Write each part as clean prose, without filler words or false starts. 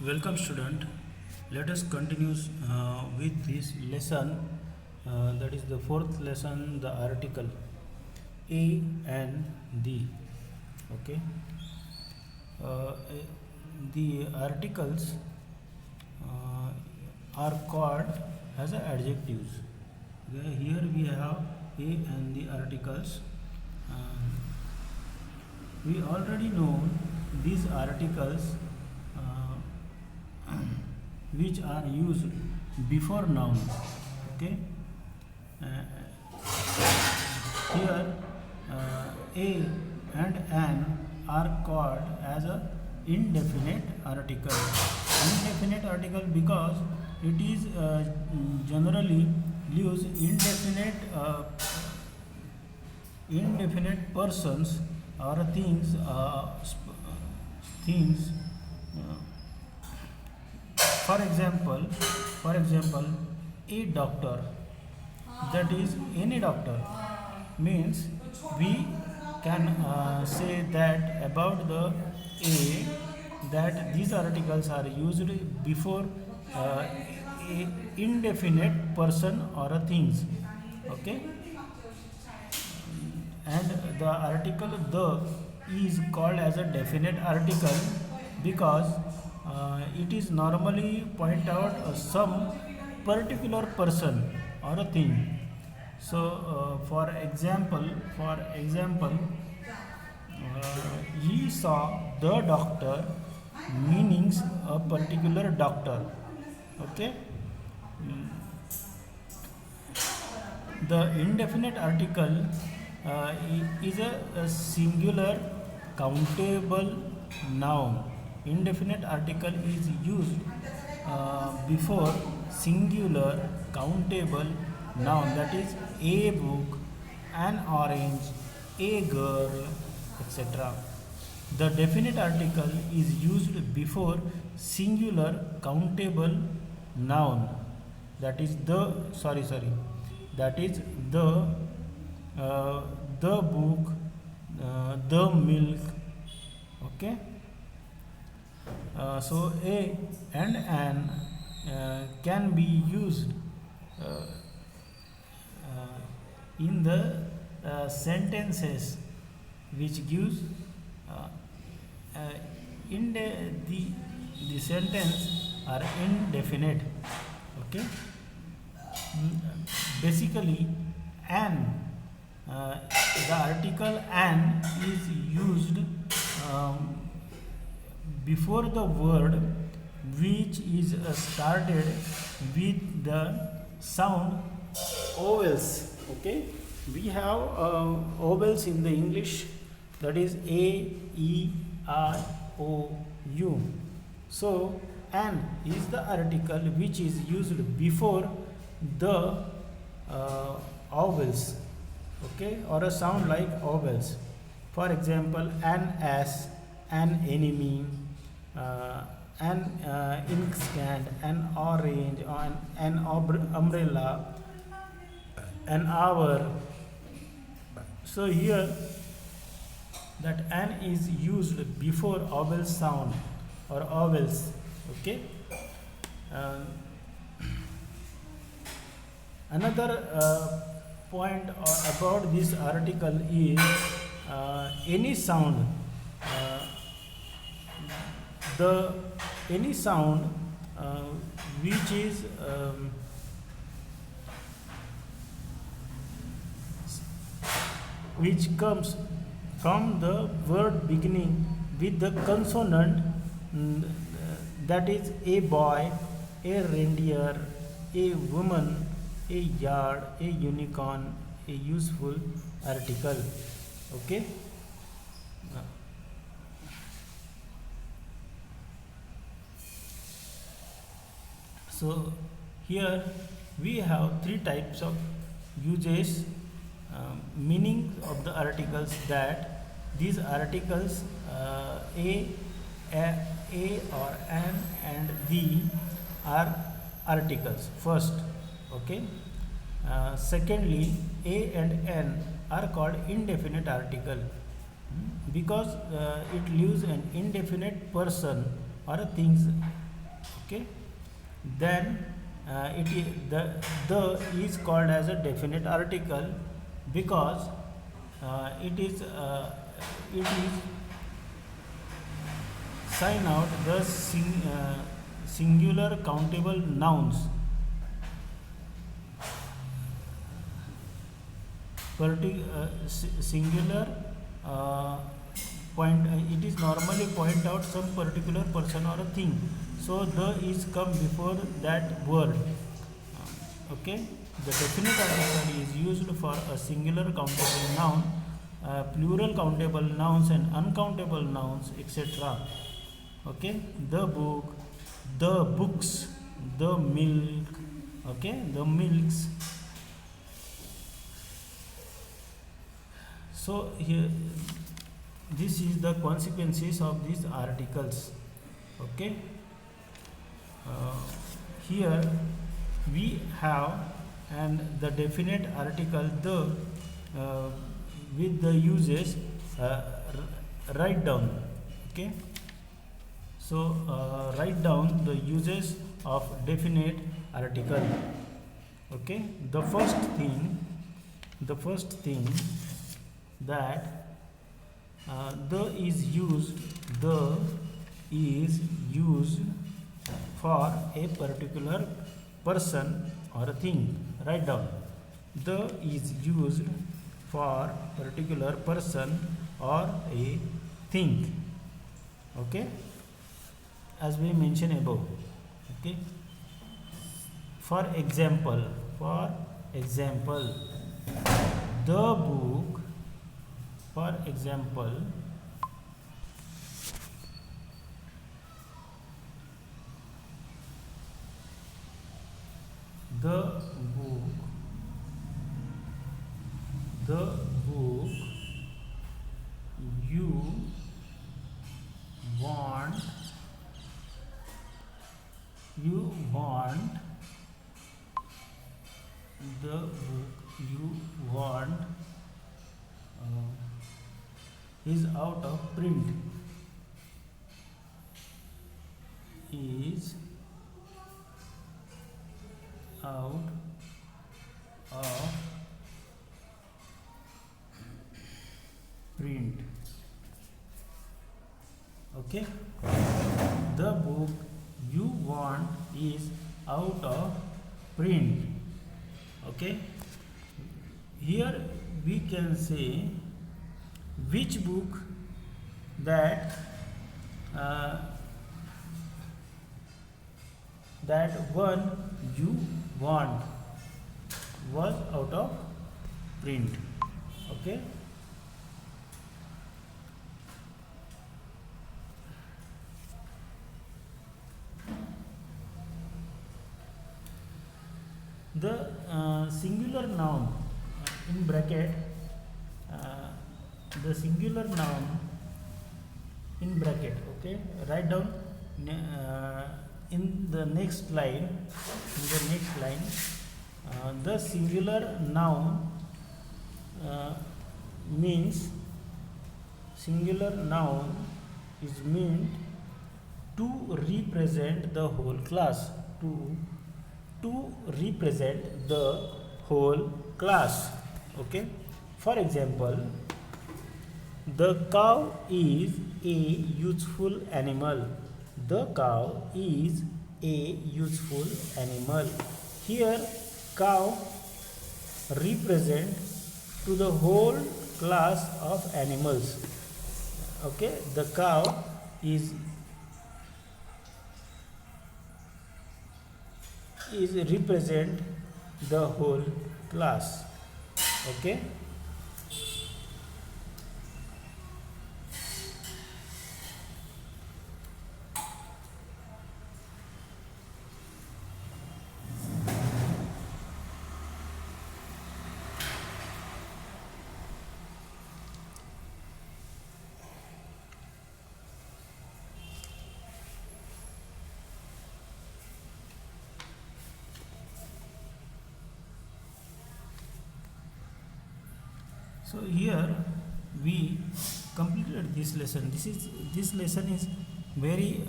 Welcome student. Let us continue with this lesson. That is the fourth lesson, the article A and the. Okay. Uh, the articles are called as adjectives. Okay. Here we have A and the articles. We already know these articles which are used before noun. Okay. Uh, Here a and an are called as a indefinite article. Indefinite article because it is generally used indefinite persons or things. Uh, for example, a doctor, that is any doctor, means we can say that about the a, that these articles are used before a indefinite person or a things. Okay. And the article the is called as a definite article because it is normally point out some particular person or a thing. So for example, he saw the doctor, meanings a particular doctor. Okay. The indefinite article is a singular countable noun. Indefinite article is used before singular countable noun, that is a book, an orange, a girl, etc. The definite article is used before singular countable noun, that is that is uh, the book, the milk. Okay. So a and an can be used uh, in the sentences which gives uh, uh, the sentence are indefinite. Okay. Basically, an the article an is used um, before the word which is started with the sound vowels. Okay. We have vowels in the English, that is a, e, I, o, u. So an is the article which is used before the vowels. Okay, or a sound like vowels. For example, an ass, an enemy, an inkstand, an orange, an umbrella, an hour. So here that an is used before vowel sound or vowels. Okay. Another point about this article is any sound. The any sound which is which comes from the word beginning with the consonant, that is a boy, a reindeer, a woman, a yard, a unicorn, a useful article. Okay. So here we have three types of uses, meaning of the articles, that these articles a or an and the are articles first. Okay. Secondly, a and n are called indefinite article because it leaves an indefinite person or things Okay, then the is called as a definite article because it is sign out the singular countable nouns singular uh, point. It is normally point out some particular person or a thing, so the is come before that word. Okay, the definite article is used for a singular countable noun, plural countable nouns and uncountable nouns, etc. Okay, the book, the books, the milk. Okay, the milks. So here, this is the consequences of these articles. Okay, uh, here we have and the definite article the with the uses write down. Okay, so write down the uses of definite article. Okay, the first thing that the is used for a particular person or a thing. Write down, the is used for particular person or a thing. Okay, as we mentioned above. Okay, for example, the book. For example, the book you want the book you want is out of print. Is out of print. Okay, the book you want is out of print. Okay, here we can say which book that that one you want was out of print. Okay, the singular noun in bracket, the singular noun in bracket. Okay, write down in the next line. The singular noun means singular noun is meant to represent the whole class. To represent the whole class. Okay, for example, the cow is a useful animal. The cow is a useful animal. Here cow represent to the whole class of animals. Okay, the cow is represent the whole class. Okay, so here we completed this lesson. This lesson is very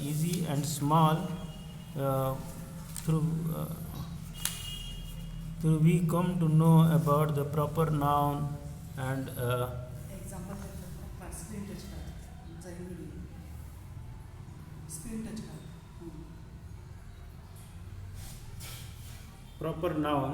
easy and small. uh, through uh, through we come to know about the proper noun and example घेतलं screen touch कर जाईल video screen touch कर proper noun